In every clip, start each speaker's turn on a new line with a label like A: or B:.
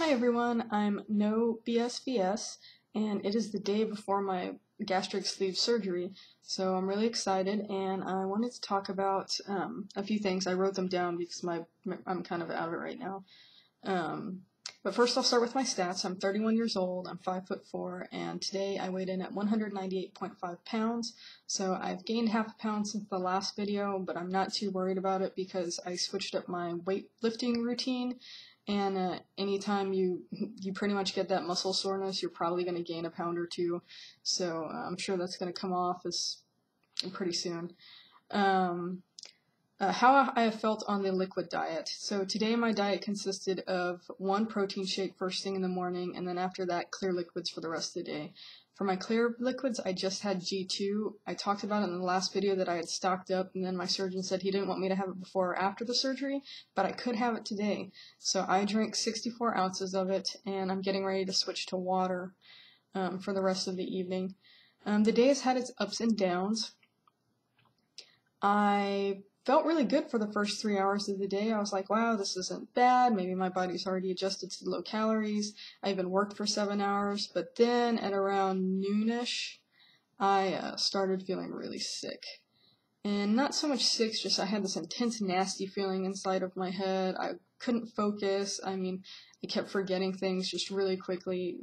A: Hi everyone, I'm No BSVS, and it is the day before my gastric sleeve surgery, so I'm really excited, and I wanted to talk about a few things. I wrote them down because I'm kind of out of it right now. But first I'll start with my stats. I'm 31 years old, I'm 5'4", and today I weighed in at 198.5 pounds, so I've gained half a pound since the last video, but I'm not too worried about it because I switched up my weightlifting routine. And anytime you pretty much get that muscle soreness, you're probably going to gain a pound or two. So I'm sure that's going to come off pretty soon. How I have felt on the liquid diet. So today my diet consisted of one protein shake first thing in the morning, and then after that clear liquids for the rest of the day. For my clear liquids, I just had G2. I talked about it in the last video that I had stocked up, and then my surgeon said he didn't want me to have it before or after the surgery, but I could have it today. So I drank 64 ounces of it, and I'm getting ready to switch to water for the rest of the evening. The day has had its ups and downs. I felt really good for the first 3 hours of the day. I was like, wow, this isn't bad. Maybe my body's already adjusted to low calories. I even worked for 7 hours. But then at around noonish, I started feeling really sick. And not so much sick, just I had this intense, nasty feeling inside of my head. I couldn't focus. I mean, I kept forgetting things just really quickly.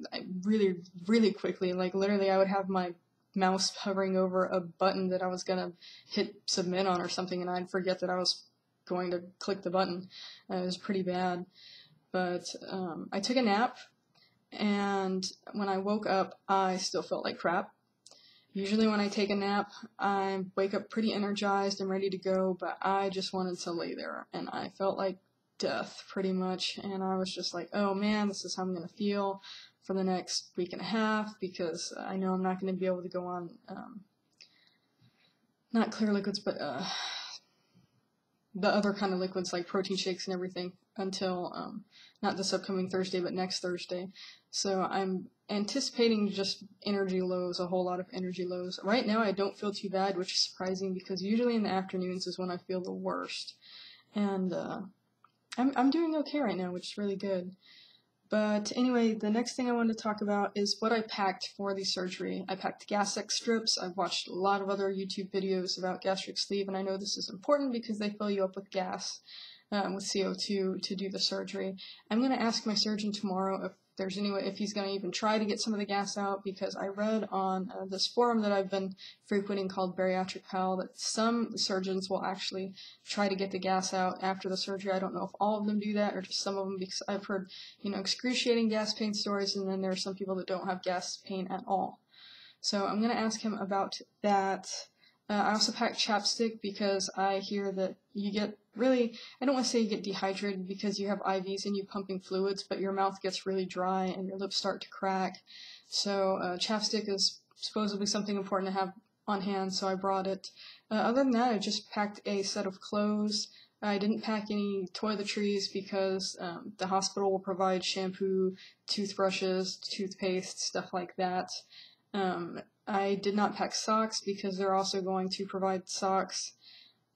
A: Really quickly. Like, literally, I would have my mouse hovering over a button that I was gonna hit submit on or something, and I'd forget that I was going to click the button. It was pretty bad. But I took a nap, and when I woke up, I still felt like crap. Usually when I take a nap, I wake up pretty energized and ready to go, but I just wanted to lay there, and I felt like death pretty much, and I was just like, oh man, this is how I'm gonna feel for the next week and a half, because I know I'm not going to be able to go on, not clear liquids, but the other kind of liquids like protein shakes and everything until, not this upcoming Thursday, but next Thursday. So I'm anticipating just energy lows, a whole lot of energy lows. Right now I don't feel too bad, which is surprising because usually in the afternoons is when I feel the worst. And I'm doing okay right now, which is really good. But anyway, the next thing I wanted to talk about is what I packed for the surgery. I packed Gastric strips. I've watched a lot of other YouTube videos about gastric sleeve, and I know this is important because they fill you up with gas, with CO2 to do the surgery. I'm going to ask my surgeon tomorrow if there's any way, if he's going to even try to get some of the gas out, because I read on this forum that I've been frequenting called Bariatric Pal that some surgeons will actually try to get the gas out after the surgery. I don't know if all of them do that or just some of them, because I've heard, excruciating gas pain stories, and then there are some people that don't have gas pain at all. So I'm going to ask him about that. I also packed chapstick because I hear that you get really, I don't want to say you get dehydrated because you have IVs and you pumping fluids, but your mouth gets really dry and your lips start to crack. So chapstick is supposedly something important to have on hand, so I brought it. Other than that, I just packed a set of clothes. I didn't pack any toiletries because the hospital will provide shampoo, toothbrushes, toothpaste, stuff like that. I did not pack socks because they're also going to provide socks.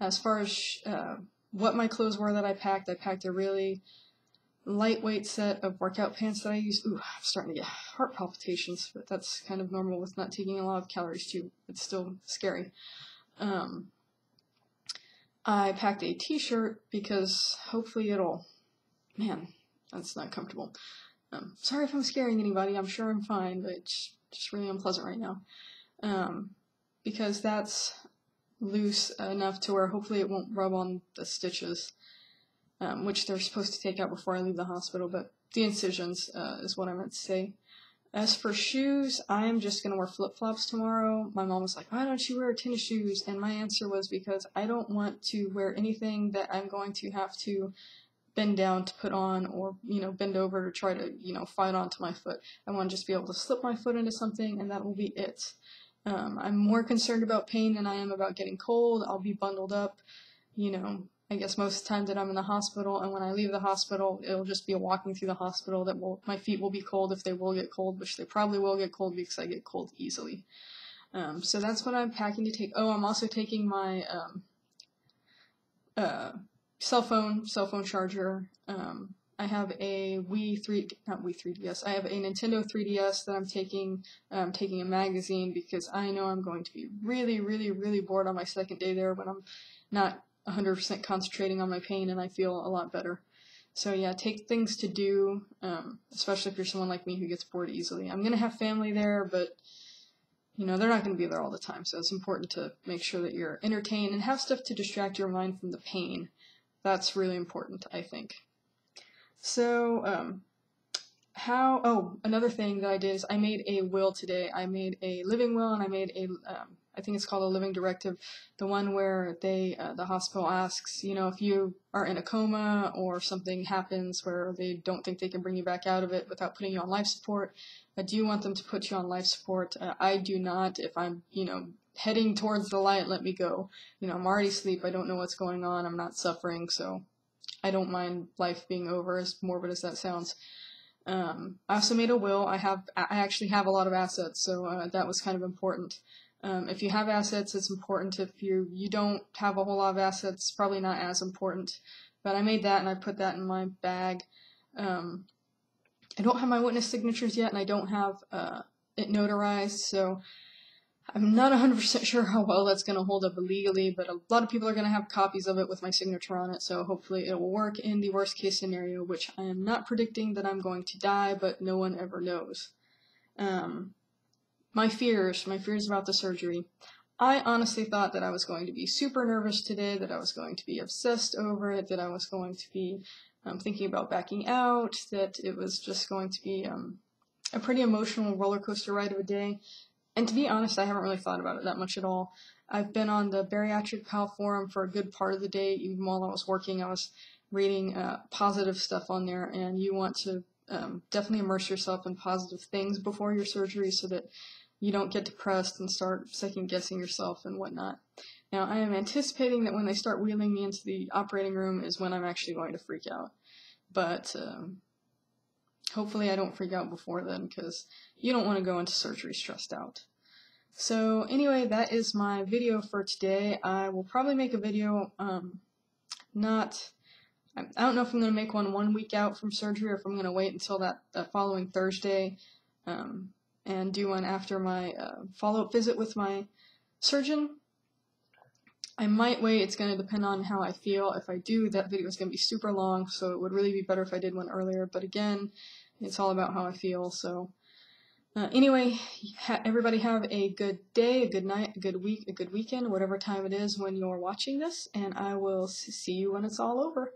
A: As far as what my clothes were that I packed a really lightweight set of workout pants that I used. Ooh, I'm starting to get heart palpitations, but that's kind of normal with not taking a lot of calories too. It's still scary. I packed a t-shirt because hopefully it'll, man, that's not comfortable. Sorry if I'm scaring anybody, I'm sure I'm fine, but it's just really unpleasant right now. Because that's loose enough to where hopefully it won't rub on the stitches, which they're supposed to take out before I leave the hospital, but the incisions is what I meant to say. As for shoes, I am just going to wear flip-flops tomorrow. My mom was like, why don't you wear tennis shoes? And my answer was because I don't want to wear anything that I'm going to have to bend down to put on, or, bend over to try to, fight onto my foot. I want to just be able to slip my foot into something, and that will be it. I'm more concerned about pain than I am about getting cold. I'll be bundled up, I guess most of the time that I'm in the hospital, and when I leave the hospital, it'll just be a walking through the hospital that my feet will be cold if they will get cold, which they probably will get cold because I get cold easily. So that's what I'm packing to take. Oh, I'm also taking my cell phone charger, I have a not Wii 3DS. I have a Nintendo 3DS that I'm taking a magazine because I know I'm going to be really, really, really bored on my second day there when I'm not 100% concentrating on my pain and I feel a lot better. So yeah, take things to do, especially if you're someone like me who gets bored easily. I'm gonna have family there, but you know, they're not going to be there all the time, so it's important to make sure that you're entertained and have stuff to distract your mind from the pain. That's really important, I think. So, another thing that I did is I made a will today. I made a living will, and I made a, I think it's called a living directive, the one where the hospital asks, you know, if you are in a coma or something happens where they don't think they can bring you back out of it without putting you on life support, do you want them to put you on life support? I do not. If I'm, you know, heading towards the light, let me go. You know, I'm already asleep. I don't know what's going on. I'm not suffering, so I don't mind life being over, as morbid as that sounds. I also made a will. I actually have a lot of assets, so that was kind of important. If you have assets, it's important. If you don't have a whole lot of assets, probably not as important. But I made that and I put that in my bag. I don't have my witness signatures yet, and I don't have it notarized, so I'm not 100% sure how well that's going to hold up legally, but a lot of people are going to have copies of it with my signature on it, so hopefully it will work in the worst case scenario, which I am not predicting that I'm going to die, but no one ever knows. My fears about the surgery. I honestly thought that I was going to be super nervous today, that I was going to be obsessed over it, that I was going to be thinking about backing out, that it was just going to be a pretty emotional roller coaster ride of a day. And to be honest, I haven't really thought about it that much at all. I've been on the Bariatric Pal forum for a good part of the day. Even while I was working, I was reading positive stuff on there, and you want to definitely immerse yourself in positive things before your surgery so that you don't get depressed and start second-guessing yourself and whatnot. Now, I am anticipating that when they start wheeling me into the operating room is when I'm actually going to freak out. But hopefully I don't freak out before then, because you don't want to go into surgery stressed out. So anyway, that is my video for today. I will probably make a video, I don't know if I'm going to make one week out from surgery or if I'm going to wait until that following Thursday and do one after my follow-up visit with my surgeon. I might wait. It's going to depend on how I feel. If I do, that video is going to be super long, so it would really be better if I did one earlier. But again, it's all about how I feel. So anyway, everybody have a good day, a good night, a good week, a good weekend, whatever time it is when you're watching this, and I will see you when it's all over.